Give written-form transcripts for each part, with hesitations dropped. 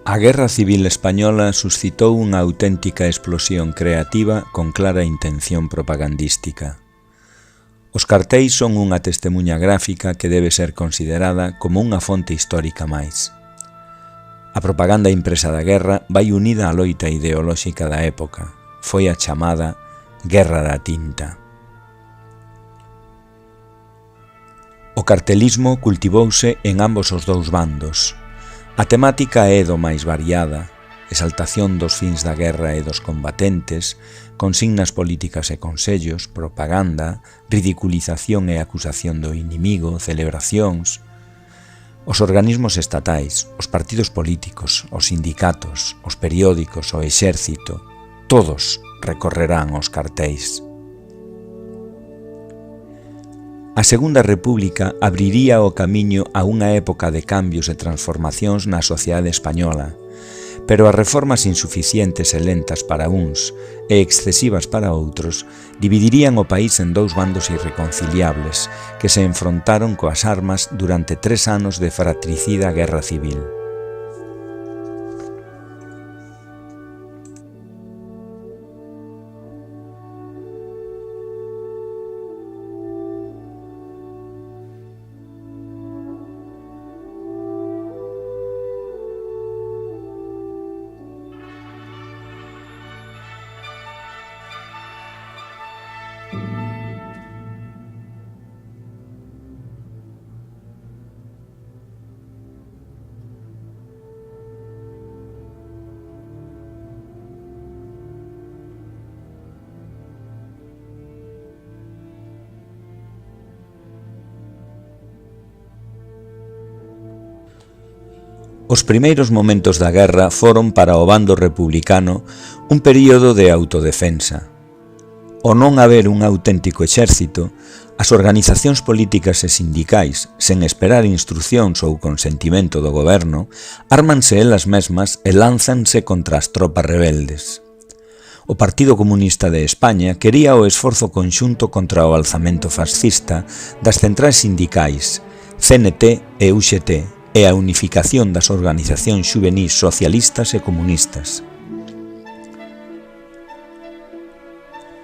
A Guerra Civil Española suscitou unha auténtica explosión creativa con clara intención propagandística. Os cartéis son unha testemuña gráfica que debe ser considerada como unha fonte histórica máis. A propaganda impresa da guerra vai unida á loita ideolóxica da época. Foi a chamada Guerra da Tinta. O cartelismo cultivouse en ambos os dous bandos. A temática é do máis variada, exaltación dos fins da guerra e dos combatentes, consignas políticas e consellos, propaganda, ridiculización e acusación do inimigo, celebracións. Os organismos estatais, os partidos políticos, os sindicatos, os periódicos, o exército, todos recorrerán aos cartéis. A Segunda República abriría o camiño a unha época de cambios e transformacións na sociedade española, pero as reformas insuficientes e lentas para uns e excesivas para outros dividirían o país en dous bandos irreconciliables que se enfrontaron coas armas durante 3 anos de fratricida guerra civil. Os primeiros momentos da guerra foron para o bando republicano un período de autodefensa. O non haber un auténtico exército, as organizacións políticas e sindicais, sen esperar instrucións ou consentimento do goberno, ármanse elas mesmas e lánzanse contra as tropas rebeldes. O Partido Comunista de España quería o esforzo conxunto contra o alzamento fascista das centrais sindicais, CNT e UGT, e a unificación das organizacións xuvenís socialistas e comunistas.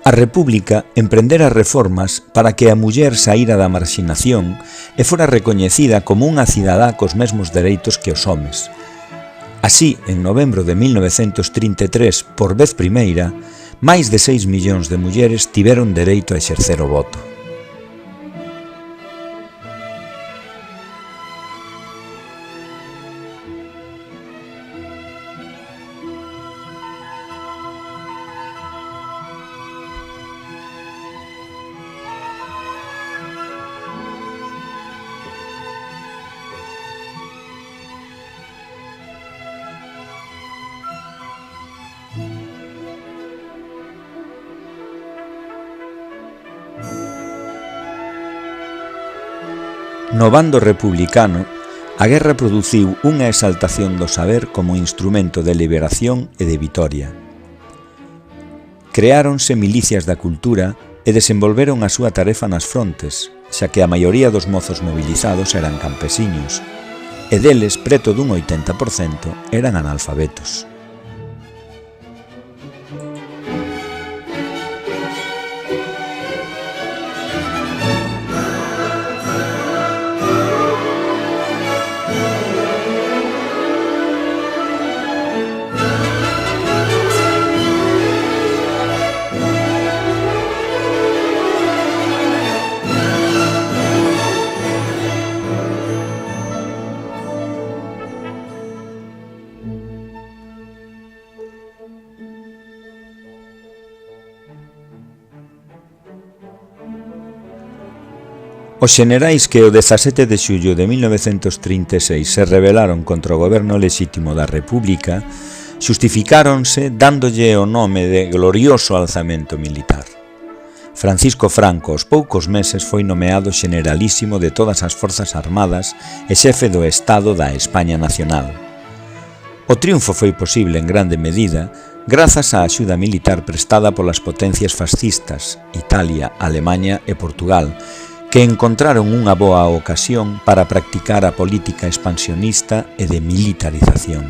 A República emprendera reformas para que a muller saíra da marxinación e fora recoñecida como unha cidadá cos mesmos dereitos que os homes. Así, en novembro de 1933, por vez primeira, máis de 6 millóns de mulleres tiveron dereito a exercer o voto. No bando republicano, a guerra produciu unha exaltación do saber como instrumento de liberación e de vitoria. Creáronse milicias da cultura e desenvolveron a súa tarefa nas frontes, xa que a maioría dos mozos mobilizados eran campesiños, e deles preto dun 80% eran analfabetos. Os xenerais que o 17 de xullo de 1936 se rebelaron contra o goberno lexítimo da República xustificáronse dándolle o nome de glorioso alzamento militar. Francisco Franco, aos poucos meses, foi nomeado xeneralísimo de todas as forzas armadas e xefe do Estado da España Nacional. O triunfo foi posible en grande medida grazas á axuda militar prestada polas potencias fascistas, Italia, Alemaña e Portugal, que encontraron unha boa ocasión para practicar a política expansionista e de militarización.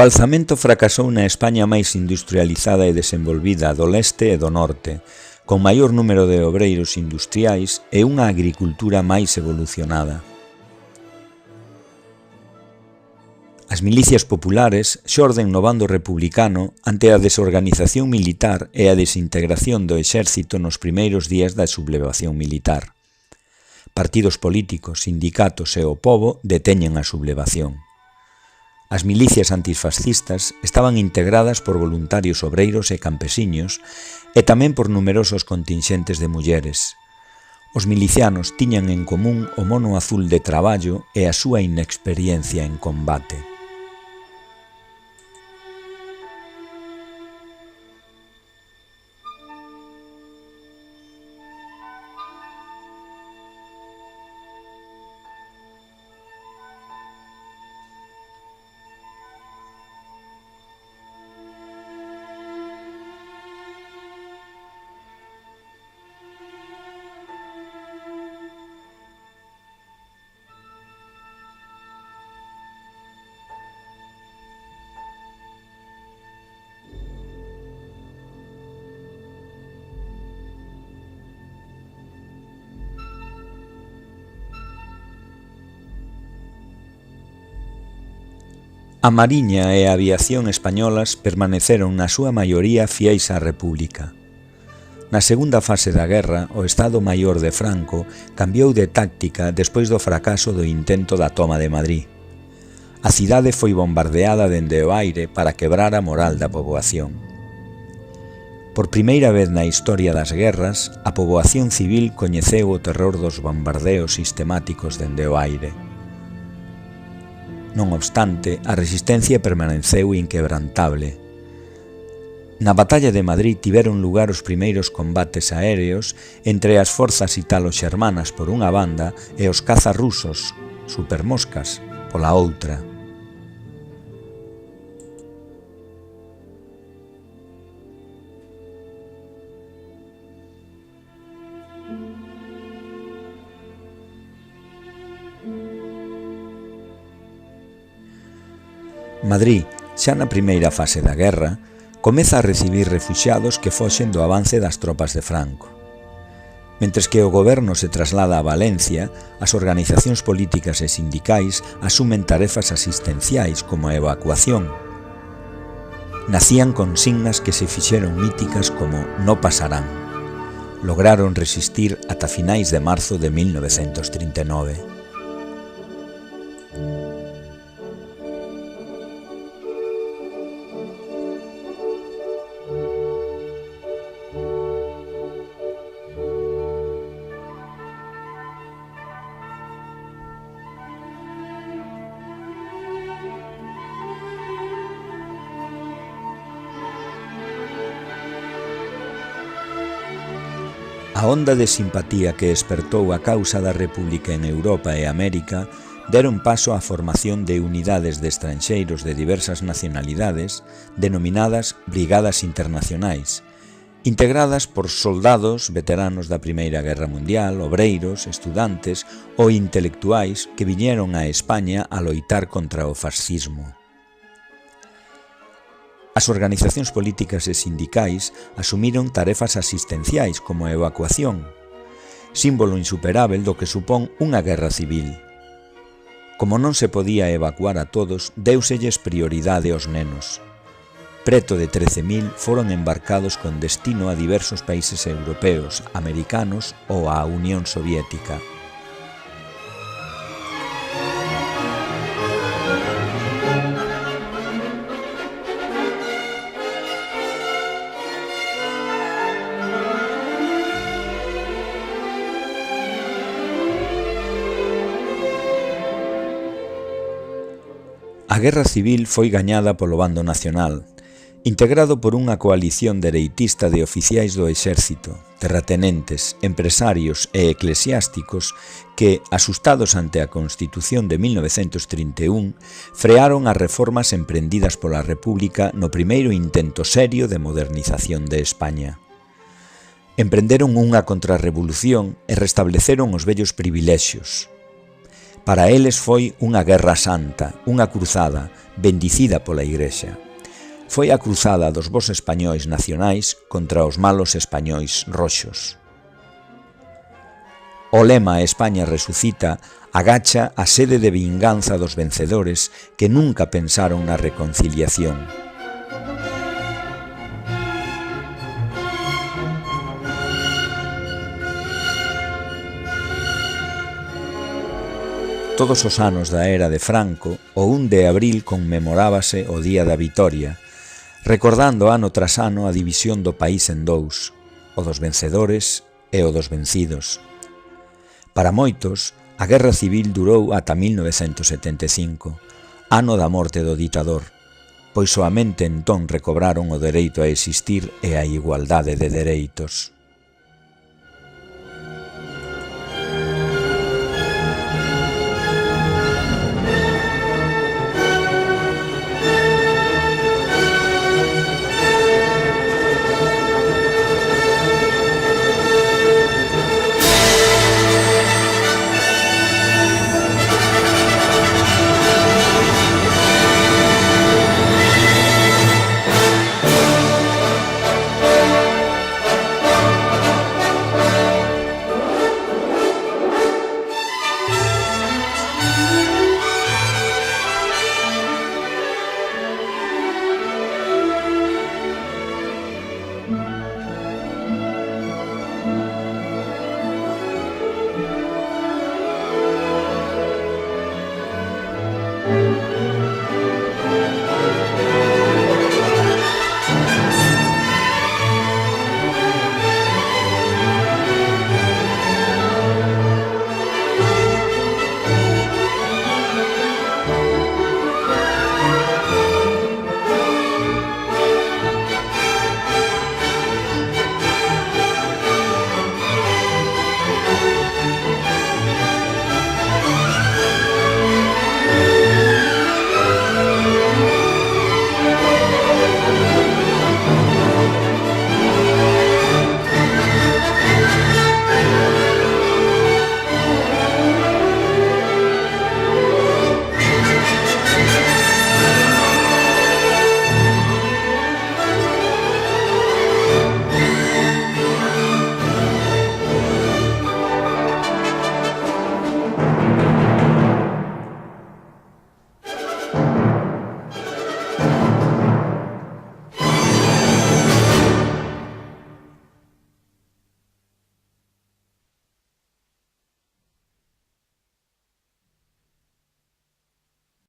alzamento fracasou na España máis industrializada e desenvolvida do leste e do norte, con maior número de obreiros industriais e unha agricultura máis evolucionada. As milicias populares xorden no bando republicano ante a desorganización militar e a desintegración do exército nos primeiros días da sublevación militar. Partidos políticos, sindicatos e o pobo deteñen a sublevación. As milicias antifascistas estaban integradas por voluntarios obreiros e campesiños e tamén por numerosos contingentes de mulleres. Os milicianos tiñan en común o mono azul de traballo e a súa inexperiencia en combate. A Mariña e a aviación españolas permaneceron na súa maioría fiéis á República. Na segunda fase da guerra, o Estado Maior de Franco cambiou de táctica despois do fracaso do intento da toma de Madrid. A cidade foi bombardeada dende o aire para quebrar a moral da poboación. Por primeira vez na historia das guerras, a poboación civil coñeceu o terror dos bombardeos sistemáticos dende o aire. Non obstante, a resistencia permaneceu inquebrantable. Na Batalla de Madrid tiveron lugar os primeiros combates aéreos entre as forzas italo-xermanas por unha banda e os cazas rusos, supermoscas, pola outra. Madrid, xa na primeira fase da guerra, comeza a recibir refuxiados que foxen do avance das tropas de Franco. Mentres que o goberno se traslada a Valencia, as organizacións políticas e sindicais asumen tarefas asistenciais como a evacuación. Nacían consignas que se fixeron míticas como "no pasarán". Lograron resistir ata finais de marzo de 1939. A onda de simpatía que espertou a causa da República en Europa e América deron paso á formación de unidades de estranxeiros de diversas nacionalidades denominadas Brigadas Internacionais, integradas por soldados veteranos da Primeira Guerra Mundial, obreiros, estudantes ou intelectuais que viñeron a España a loitar contra o fascismo. As organizacións políticas e sindicais asumiron tarefas asistenciais como a evacuación, símbolo insuperável do que supón unha guerra civil. Como non se podía evacuar a todos, déuselles prioridade aos nenos. Preto de 13.000 foron embarcados con destino a diversos países europeos, americanos ou á Unión Soviética. A Guerra Civil foi gañada polo bando nacional, integrado por unha coalición dereitista de oficiais do exército, terratenentes, empresarios e eclesiásticos que, asustados ante a Constitución de 1931, frearon as reformas emprendidas pola República no primeiro intento serio de modernización de España. Emprenderon unha contrarrevolución e restableceron os vellos privilexios. Para eles foi unha guerra santa, unha cruzada, bendicida pola Igrexa. Foi a cruzada dos bos españois nacionais contra os malos españois roxos. O lema España resucita agacha a sede de vinganza dos vencedores que nunca pensaron na reconciliación. Todos os anos da era de Franco, o 1 de abril conmemorábase o Día da Vitoria, recordando ano tras ano a división do país en dous, o dos vencedores e o dos vencidos. Para moitos, a Guerra Civil durou ata 1975, ano da morte do ditador, pois soamente entón recobraron o dereito a existir e a igualdade de dereitos.